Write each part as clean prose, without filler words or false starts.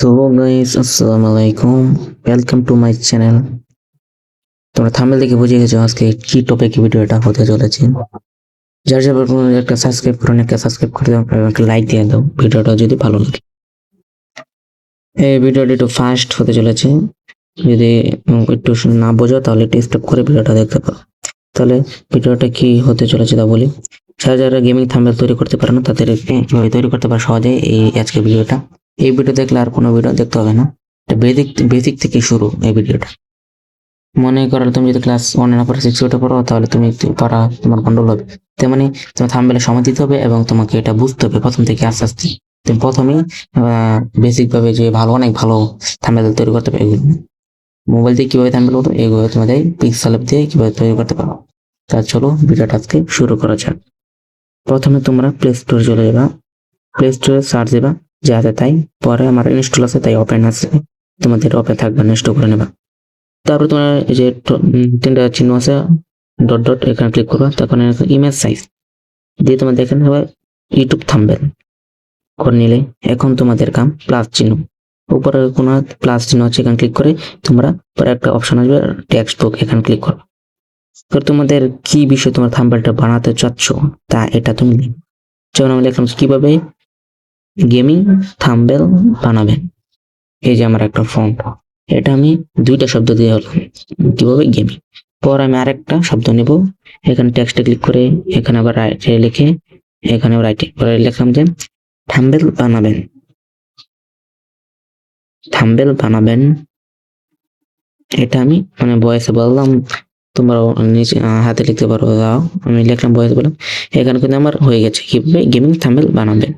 তো গাইস আসসালামু আলাইকুম, ওয়েলকাম টু মাই চ্যানেল। তোমরা থাম্বনেল দেখে বুঝে গেছো আজকে কি টপিকে ভিডিওটা হতে চলেছে। যার যার একটা সাবস্ক্রাইব করুন, একটা সাবস্ক্রাইব করে দাও, একটা লাইক দিয়ে দাও ভিডিওটা যদি ভালো লাগে। এই ভিডিওটা একটু ফাস্ট হতে চলেছে, যদি একটু না বোঝো তাহলে একটু স্টপ করে ভিডিওটা দেখতে পারো। তাহলে ভিডিওটা কি হতে চলেছে তা বলি। যারা যারা গেমিং থাম্বনেল তৈরি করতে পারে না তাদের কিভাবে তৈরি করতে পারে সহজে এই আজকের ভিডিওটা। এই ভিডিও দেখলে আর কোনো ভিডিও দেখতে হবে না, এটা বেসিক থেকে শুরু এই ভিডিওটা। মনে করো তুমি যদি ক্লাস 1 না পড়ে 6 উঠে পড়ো তাহলে তুমি পড়া তোমার গন্ডগোল হবে। তেমনি তোমার থাম্বনেলে সময় দিতে হবে এবং তোমাকে এটা বুঝতে হবে প্রথম থেকে আস্তে আস্তে। তুমি প্রথমেই বেসিক ভাবে যে অনেক ভালো থাম্বনেল তৈরি করতে পারবে। এগুলো মোবাইল দিয়ে কিভাবে থাম্বনেল করো এগুলো তোমাদের পিক্সেল অ্যাপ দিয়ে কিভাবে তৈরি করতে পারো। তা চলো ভিডিওটা আজকে শুরু করা যাক। প্রথমে তোমরা প্লে স্টোরে চলে যাবা, প্লে স্টোরে সার্চ দেবা যা আছে তাই, পরে আমার ইনস্টল আছে তাই ওপেন আছে, তোমাদের ওপেন থাকবে না, ইনস্টল করে নেবা। তারপরে তোমার এই যে তিনটা চিহ্ন আছে ডট ডট, এখানে ক্লিক করবা। তারপরে ইমেজ সাইজ দিয়ে তোমার দেখেন হবে ইউটিউব থাম্বনেল করে নিলে। এখন তোমাদের কাম প্লাস চিহ্ন, উপরে কোনো প্লাস চিহ্ন আছে, এখানে ক্লিক করে তোমরা পরে একটা অপশন আসবে টেক্সট বুক, এখানে ক্লিক করো। তো তোমাদের কি বিষয় তোমার থাম্বনেলটা বানাতে চাচ্ছ তা এটা তুমি লিখো। যেমন আমি লিখলাম কিভাবে গেমিং থাম্বনেল বানাবেন। এই যে আমার একটা ফন্ট, এটা আমি দুইটা শব্দ দিয়ে হলো কিভাবে গেমিং। পর আমি আরেকটা শব্দ নেব, এখানে টেক্সটে ক্লিক করে এখানে আবার রাইটে লিখে এখানে রাইটে পরে লিখলাম যে থাম্বনেল বানাবেন, থাম্বনেল বানাবেন। এটা আমি মানে ভয়েসে বললাম, তোমরা নিচে হাতে লিখতে পারো। দাও আমি লিখলাম ভয়েস বললাম, এখানে কিন্তু আমার হয়ে গেছে কিভাবে গেমিং থাম্বনেল বানাবেন।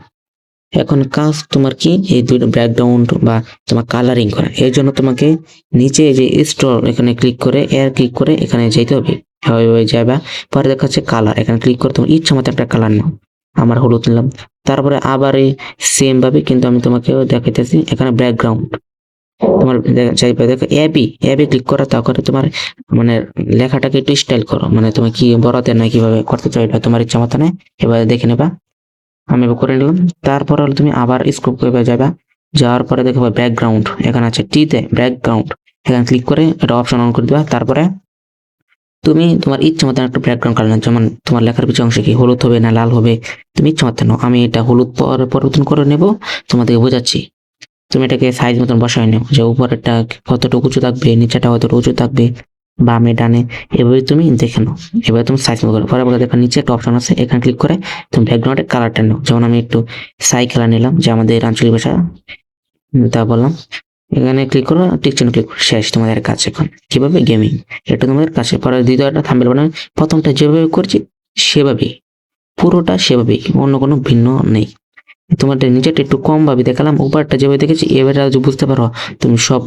এখন কাজ তোমার কি এই দুটো ব্যাকগ্রাউন্ড বা তোমার কালারিং করা। এর জন্য তোমাকে নিচে যে স্টোর এখানে ক্লিক করে ক্লিক করে এখানে যেতে হবে, যাবা। পরে দেখাচ্ছে কালার, এখানে ক্লিক করে তোমার ইচ্ছা মতো একটা কালার নাও। আমার হলুদ নিলাম। তারপরে আবার এই সেম ভাবে কিন্তু আমি তোমাকে দেখাইতেছি এখানে ব্যাকগ্রাউন্ড তোমার চাইবে দেখো অ্যাবি ক্লিক করা। তারপরে তোমার মানে লেখাটাকে একটু স্টাইল করো, মানে তুমি কি বড়তে না কিভাবে করতে চাও এটা তোমার ইচ্ছা মতো নেই, এবার দেখে নেবা। আমি করে নিলাম। তারপর হলো তুমি আবার স্ক্রল করে যাবা, যাওয়ার পরে দেখবে ব্যাকগ্রাউন্ড এখানে আছে টিতে ব্যাকগ্রাউন্ড, এখানে ক্লিক করে এটা অপশন অন করে দিবা। তারপরে তুমি তোমার ইচ্ছা মতো একটা ব্যাকগ্রাউন্ড কালার, যেমন তোমার লেখার পিছনে অংশে কি হলুদ হবে না লাল হবে তুমি ইচ্ছা মতো নাও। আমি এটা হলুদ পরিবর্তন করে নেব, তোমাদেরকে বোঝাচ্ছি। তুমি এটাকে সাইজ মতন বসায় নেও, যে উপরেরটা কতটুকু উঁচু থাকবে, নিচেটা কতটুকু উঁচু থাকবে, বামে ডানে, এভাবে তুমি দেখে নাও। এবার তুমি সাইজ মতো করো। পরে দেখো নিচে একটা অপশন আছে, এখানে ক্লিক করে তুমি ব্যাকগ্রাউন্ডের কালারটা নাও। যেমন আমি একটু সাই কালার নিলাম, যে আমাদের আঞ্চলিক ভাষা তা বললাম। এখানে ক্লিক করো, টিক চিহ্ন ক্লিক করো, শেষ তোমাদের কাজ। এখন কিভাবে গেমিং এটা তোমাদের কাছে। পরে দ্বিতীয়টা থাম্বনেল বানাবে, প্রথমটা যেভাবে করছি সেভাবেই, পুরোটা সেভাবেই, অন্য কোনো ভিন্ন নেই। তোমাদের নিচেটা একটু কম ভাবে দেখালাম, উপরটা যেভাবে দেখেছি এবারে যদি বুঝতে পারো তুমি সব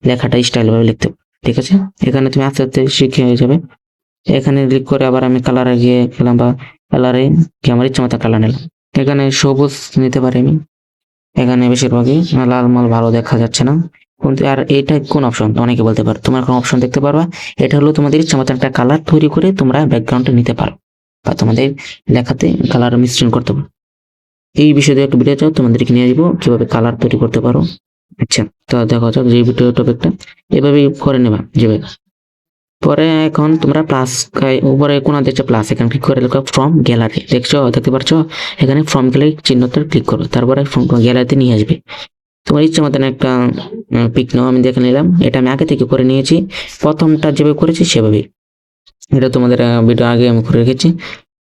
লেখাটা স্টাইল ভাবে লিখতে পারো। ঠিক আছে, এখানে তুমি আস্তে আস্তে শিখে হয়ে যাবে। এখানে ক্লিক করে আবার আমি কালারে গিয়ে গেলাম, বা কালারে কি আমার ইচ্ছা মতো কালার নিলাম। এখানে সবুজ নিতে পারি আমি, এখানে বেশিরভাগই লাল মাল ভালো দেখা যাচ্ছে না। কিন্তু আর এটা কোন অপশন অনেকে বলতে পারো, তোমার কোন অপশন দেখতে পারবা। এটা হলো তোমাদের ইচ্ছা মতো একটা কালার তৈরি করে তোমরা ব্যাকগ্রাউন্ডে নিতে পারো, বা তোমাদের লেখাতে কালার মিশ্রণ করতে পারো। এই বিষয়ে একটা ভিডিও চাও তোমাদেরকে নিয়ে আসবো কিভাবে কালার তৈরি করতে পারো। আচ্ছা, তো দেখা যাক যে ভিডিও টপিকটা এভাবেই করে নেবা যেভাবে। পরে এখন তোমরা প্লাস উপরে কোনা দেখছো প্লাস, এখানে ক্লিক করে লেখো ফ্রম গ্যালারি, দেখতে পাচ্ছ এখানে ফ্রম গ্যালারি চিহ্নটা ক্লিক করো। তারপরে গ্যালারিতে নিয়ে আসবে। তোমার ইচ্ছা মতন একটা পিক নাও, আমি দেখে নিলাম। এটা আমি আগে থেকে করে নিয়েছি, প্রথমটা যেভাবে করেছি সেভাবেই। এটা তোমাদের ভিডিও আগে আমি করে রেখেছি।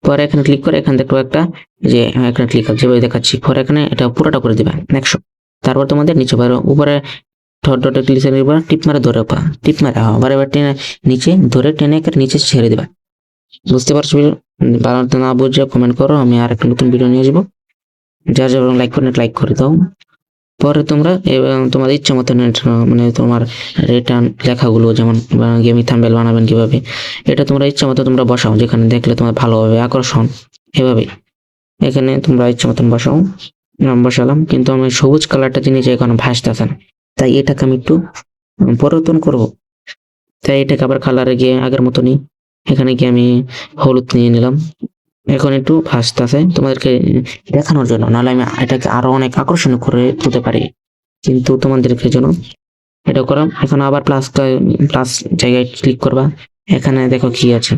পরে এখানে ক্লিক করে এখানে দেখো একটা যে এখানে ক্লিক আছে যেভাবে দেখাচ্ছি। পরে এখানে এটা পুরোটা করে দিবা 100। তারপর তোমাদের নিচে বারো উপরে ডট ডট ক্লিক করে টিপ মারে ধরে পা টিপ মারে আবার এবার টেনে নিচে ধরে টেনে একেবারে নিচে ছেড়ে দিবা। বুঝতে পারছো? বানাতে না বুঝে কমেন্ট করো, আমি আর একটা নতুন ভিডিও নিয়ে আসবো। যার যার লাইক করে লাইক করে দাও। পরে তোমরা তোমাদের ইচ্ছা মতো মানে তোমার রিটার্ন লেখাগুলো, যেমন গেমিং থাম্বনেল বানাবেন কিভাবে, এটা তোমরা ইচ্ছা মতো তোমরা বসাও, যেখানে দেখলে তোমার ভালো হবে আকর্ষণ। এভাবে এখানে তোমরা ইচ্ছা মতন বসাও। বসালাম, কিন্তু আমি সবুজ কালারটা জিনিস এখন ভাসতেছে না, তাই এটাকে আমি একটু পরিবর্তন করব। তাই এটাকে আবার কালারে গিয়ে আগের মতনই এখানে গিয়ে আমি হলুদ নিয়ে নিলাম। এখন একটু ভাসতেছে তোমাদেরকে দেখানোর জন্য, নাহলে আমি এটাকে আরো অনেক আকর্ষণীয় করে তুলতে পারি। কিন্তু তোমাদেরকে জন্য এটা করো। এখন আবার প্লাস জায়গায় ক্লিক করবা। এখানে দেখো কি আছে,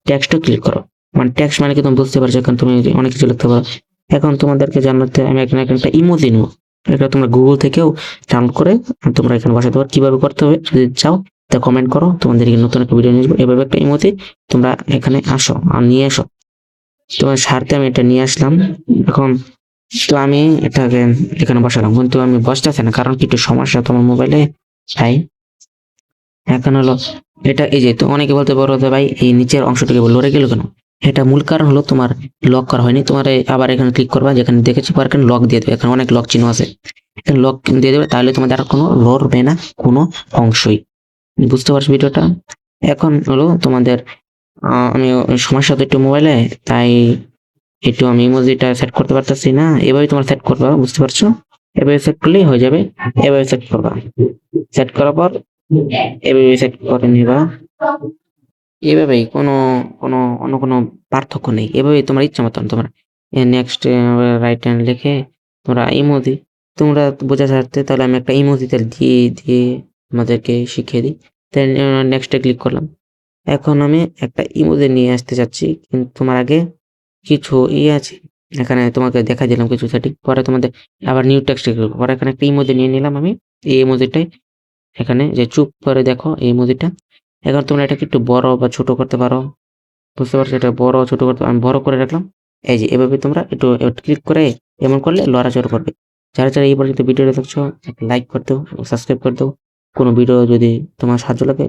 টেক্সটও ক্লিক করো। মানে টেক্সট মানে কি তুমি বুঝতে পারছো, এখন তুমি অনেক কিছু লিখতে পারো। এখন তোমাদেরকে জানাতে আমি এখানে একটা ইমোজি নেবো। এটা তোমরা গুগল থেকেও ডাউনলোড করে তোমরা এখানে বসাতে পারো। কিভাবে করতে হবে যদি চাও তা কমেন্ট করো, তোমাদেরকে নতুন একটা ভিডিও নিয়ে আসবো। এভাবে একটা ইমোজি তোমরা এখানে আসো আর নিয়ে এসো। তোমার স্বার্থে আমি এটা নিয়ে আসলাম। এখন তো আমি এটাকে এখানে বসালাম, কিন্তু আমি বসতেছে না, কারণ কি একটু সমস্যা তোমার মোবাইলে। তাই এখন হলো এটা, এই যে তো অনেকে বলতে পারো যে ভাই এই নিচের অংশটাকে লড়ে গেল কেন। এটা মূল কারণ হলো তোমার লক করা হয়নি। তোমার আবার এখানে ক্লিক করবা, যেখানে দেখেছি পর এখানে লক দিয়ে দেবে। এখানে অনেক লক চিহ্ন আছে, এখানে লক দিয়ে দেবে, তাহলে তোমাদের আর কোনো লড়বে না কোনো অংশই। বুঝতে পারছো ভিডিওটা? এখন হলো তোমাদের আমি সমস্যা তো একটু মোবাইলে, তাই একটু আমি ইমোজিটা সেট করতে পারতেছি না। এভাবে তোমার সেট করবা, বুঝতে পারছো? এভাবে সেট করলেই হয়ে যাবে। এভাবে সেট করবা, সেট করার পর এভাবে সেট করে নিবা। এভাবেই অন্য কোনো পার্থক্য নেই। এভাবেই তোমার ইচ্ছা মতন তোমরা নেক্সট রাইট হ্যান্ড লিখে তোমরা ইমোজি, তোমরা বোঝা স্বার্থে তাহলে আমি একটা ইমোজি তাহলে দিয়ে তোমাদেরকে শিখিয়ে দিই। দেন নেক্সটে ক্লিক করলাম। এখন আমি একটা ইমোজি নিয়ে আসতে চাচ্ছি, কিন্তু তোমার আগে কিছু আছে। এখানে তোমাকে দেখাই দিলাম কিছু সেটিং। পরে তোমাদের আবার নিউ টেক্সটে ক্লিক করব। পরে এখানে একটা ইমোজি নিয়ে নিলাম আমি। এই ইমোজিটাই এখানে যে চুপ করে দেখো এই ইমোজিটা। এখন তোমরা এটাকে একটু বড় বা ছোট করতে পারো। বুঝতে পারছো? এটা বড় ছোট করতে আমি বড় করে রাখলাম। এই যে এভাবে তোমরা একটু ক্লিক করে এমন করলে লড়াচড়া করবে। যারা এই পর্যন্ত ভিডিওটা দেখছো একটা লাইক করে দাও, সাবস্ক্রাইব করে দাও। কোনো ভিডিও যদি তোমার সাহায্য লাগে